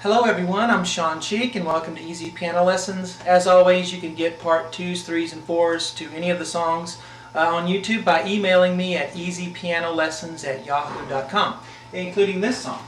Hello everyone, I'm Sean Cheek and welcome to Easy Piano Lessons. As always, you can get part 2s, 3s, and 4s to any of the songs on YouTube by emailing me at easypianolessons@yahoo.com, including this song.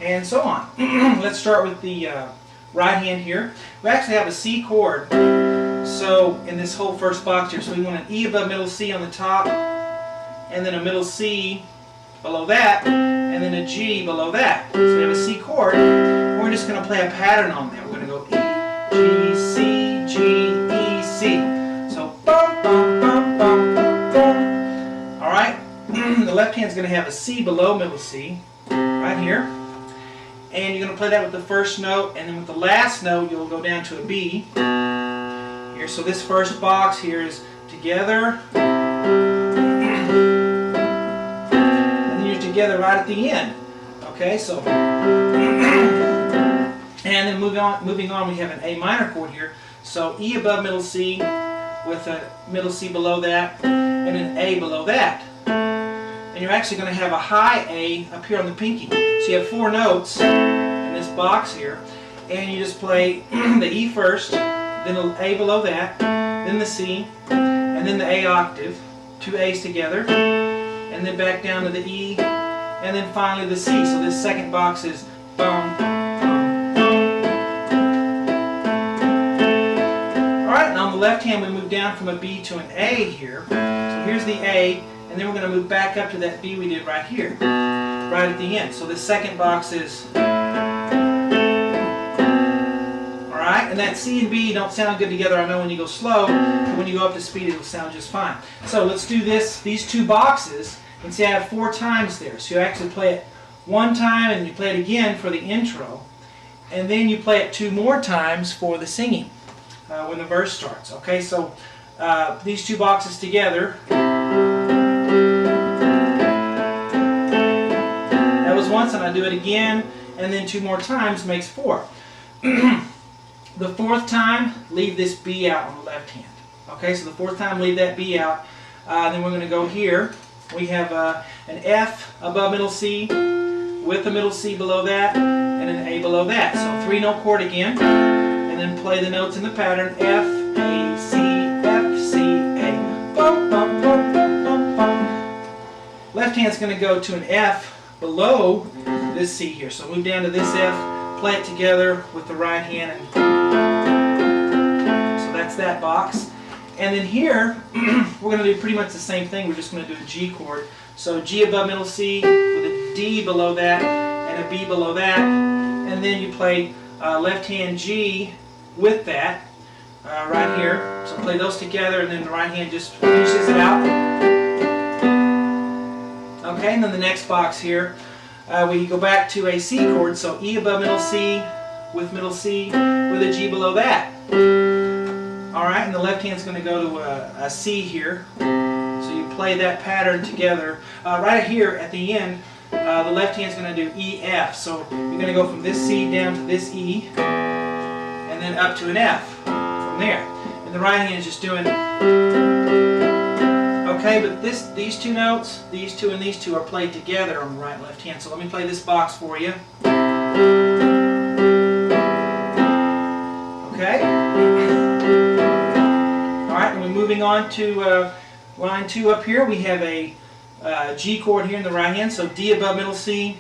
And so on. Let's start with the right hand here. We actually have a C chord, so in this whole first box here, so we want an E above middle C on the top, and then a middle C below that, and then a G below that. So we have a C chord. We're just going to play a pattern on there. We're going to go E, G, C, G, E, C. So bum, bum, bum, bum, bum, bum. All right. The left hand's going to have a C below middle C, right here. And you're going to play that with the first note, and then with the last note you'll go down to a B here. So this first box here is together, and then you're together right at the end. Okay, so and then moving on, we have an A minor chord here. So E above middle C with a middle C below that, and an A below that. And you're actually going to have a high A up here on the pinky. So you have 4 notes in this box here, and you just play the E first, then the A below that, then the C, and then the A octave, 2 A's together, and then back down to the E, and then finally the C. So this second box is bum, bum, bum. Alright, and on the left hand we move down from a B to an A here. So here's the A, and then we're going to move back up to that B we did right here, right at the end. So this second box is, alright, and that C and B don't sound good together, I know, when you go slow, but when you go up to speed it'll sound just fine. So let's do these 2 boxes, and see I have 4 times there. So you actually play it 1 time, and you play it again for the intro, and then you play it 2 more times for the singing, when the verse starts. Okay, so these 2 boxes together, once, and I do it again, and then 2 more times makes 4. The 4th time, leave this B out on the left hand. Okay, so the 4th time, leave that B out. Then we're going to go here. We have an F above middle C with a middle C below that, and an A below that. So 3-note chord again, and then play the notes in the pattern F, A, C, F, C, A. Bum, bum, bum, bum, bum, bum. Left hand's going to go to an F below this C here. So move down to this F, play it together with the right hand, and so that's that box. And then here we're going to do pretty much the same thing. We're just going to do a G chord. So G above middle C with a D below that and a B below that, and then you play left hand G with that right here. So play those together, and then the right hand just finishes it out. Okay, and then the next box here, we go back to a C chord, so E above middle C with a G below that. Alright, and the left hand's going to go to a C here, so you play that pattern together. Right here at the end, the left hand's going to do E, F, so you're going to go from this C down to this E, and then up to an F from there. And the right hand's just doing... Okay, but these 2 notes, these 2 and these 2 are played together on the right and left hand. So let me play this box for you. Okay. Alright, and we're moving on to line 2 up here. We have a G chord here in the right hand. So D above middle C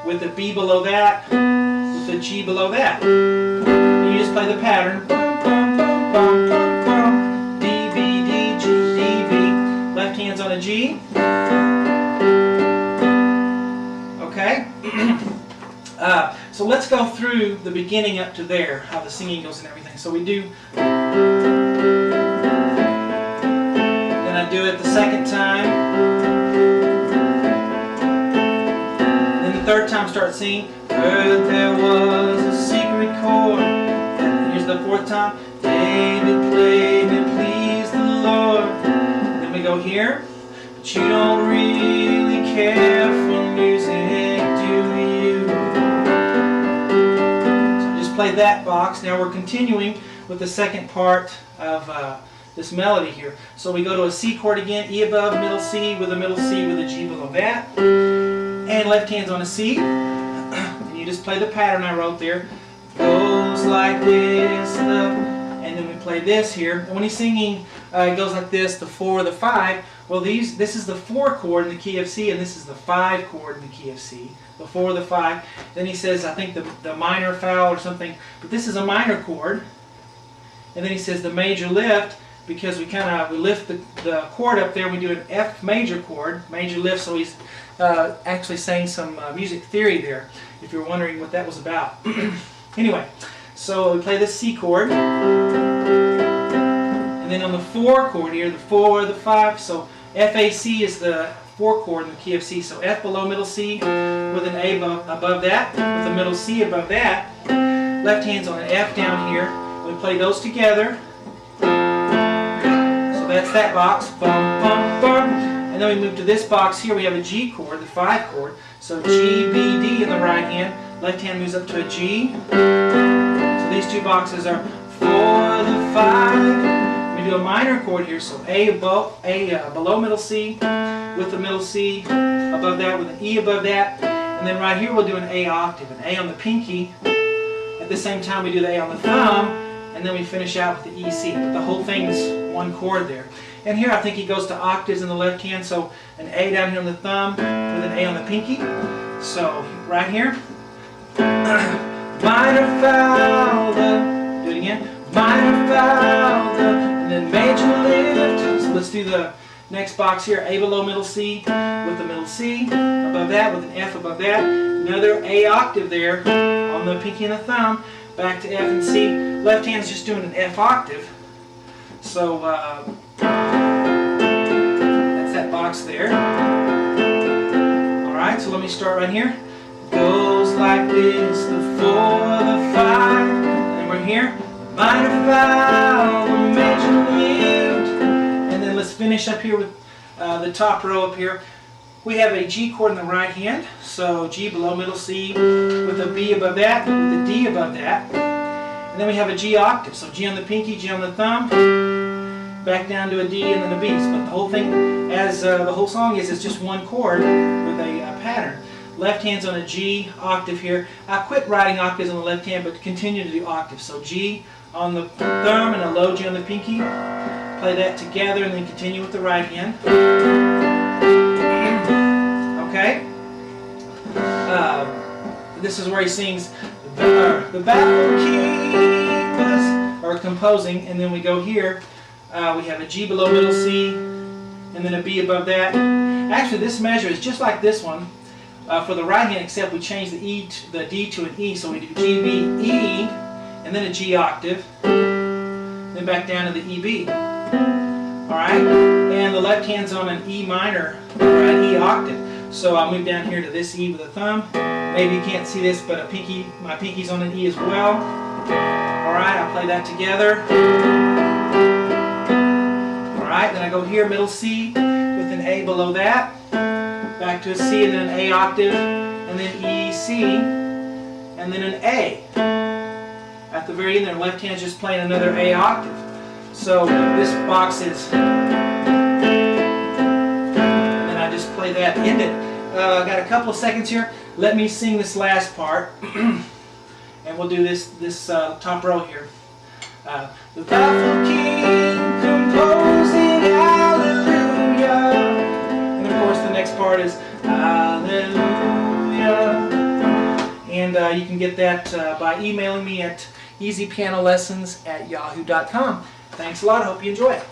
with a B below that, with a G below that. And you just play the pattern. Bum, bum, bum, bum, bum, bum. D, B, D, G, D, B. Left hand's on a G. Okay. So let's go through the beginning up to there, how the singing goes and everything. So we do, then I do it the second time. And then the third time start singing. Heard there was a secret chord. And here's the fourth time. David played and pleased the Lord. Then we go here. But you don't really care for music, do you? So just play that box. Now we're continuing with the second part of this melody here. So we go to a C chord again, E above, middle C with a middle C with a G below that. And left hand's on a C. And you just play the pattern I wrote there. Goes like this, and then we play this here. And when he's singing, it goes like this, the 4, the 5. Well, this is the 4 chord in the key of C, and this is the 5 chord in the key of C. The 4, the 5. Then he says, I think the minor foul or something, but this is a minor chord. And then he says the major lift, because we lift the chord up there. We do an F major chord, major lift. So he's actually saying some music theory there, if you're wondering what that was about. Anyway, so we play this C chord, and then on the 4 chord here, the 4, the 5. So F A C is the 4 chord in the key of C. So F below middle C with an A above that, with a middle C above that. Left hand's on an F down here. We play those together. So that's that box. Bum, bum, bum. And then we move to this box here. We have a G chord, the 5 chord. So G, B, D in the right hand. Left hand moves up to a G. So these two boxes are 4, the 5. We do a minor chord here. So A below middle C with the middle C above that with an E above that. And then right here we'll do an A octave, an A on the pinky. At the same time we do the A on the thumb. And then we finish out with the E, C. But the whole thing's one chord there. And here I think he goes to octaves in the left hand. So an A down here on the thumb with an A on the pinky. So right here. Minor foul, do it again. Minor foul, and then major lift. So let's do the next box here. A below middle C with the middle C above that with an F above that. Another A octave there on the pinky and the thumb. Back to F and C. Left hand's just doing an F octave. So that's that box there. Alright, so let me start right here. Goes like this, the 4, the 5. And then we're here. Minor foul, the major lift. And then let's finish up here with the top row up here. We have a G chord in the right hand, so G below middle C with a B above that, with a D above that. And then we have a G octave, so G on the pinky, G on the thumb, back down to a D and then a B. But the whole thing, as the whole song is just one chord with a pattern. Left hand's on a G octave here. I quit writing octaves on the left hand, but continue to do octaves. So G on the thumb and a low G on the pinky. Play that together and then continue with the right hand. Okay? This is where he sings the baffled king was, or composing, and then we go here. We have a G below middle C, and then a B above that. Actually, this measure is just like this one for the right hand, except we change the D to an E, so we do G, B, E, and then a G octave, then back down to the E, B. Alright? And the left hand's on an E minor, or an E octave. So I'll move down here to this E with a thumb. Maybe you can't see this, but my pinky's on an E as well. Alright, I'll play that together. Alright, then I go here, middle C, with an A below that. Back to a C, and then an A octave, and then E, C, and then an A. At the very end there, left hand's just playing another A octave. So this box is, and then I just play that, end it. Got a couple of seconds here. Let me sing this last part, and we'll do this top row here. The baffled king composing hallelujah, and of course the next part is hallelujah. And you can get that by emailing me at easypianolessons@yahoo.com. Thanks a lot. I hope you enjoy it.